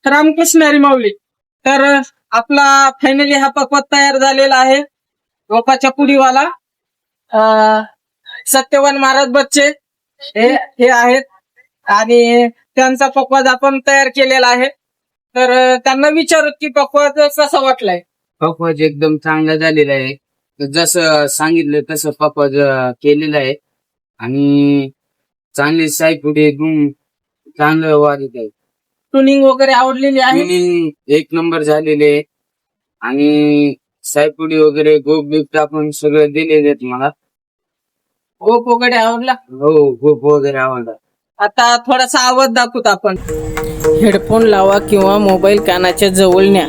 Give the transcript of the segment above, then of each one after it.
रामकृष्ण हरी माऊली. तर आपला फायनली हा पक्वाद तयार झालेला आहे. गोपाच्या पुडीवाला सत्यवान महाराज बच्चे हे आहेत आणि त्यांचा पक्वाद आपण तयार केलेला आहे. तर त्यांना विचारत की पक्वाद कसा वाटलाय. पक्वाद एकदम चांगला झालेला आहे. जसं सांगितलं तसं पक्वाद केलेलं आहे आणि चांगले सायपुडे एकदम चांगलं वाढत आहे. ट्युनिंग वगैरे आवडलेली आहे. ट्युनिंग एक नंबर झालेले आहे आणि सायपुडी वगैरे गोप बीप टाकून सगळं दिलेले आहेत मला. गोप वगैरे आवडला. हो, गोप वगैरे आवडला. आता थोडासा आवाज दाखवत आपण. हेडफोन लावा किंवा मोबाईल कानाच्या जवळ न्या.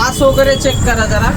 आस वगैरे चेक करा जरा.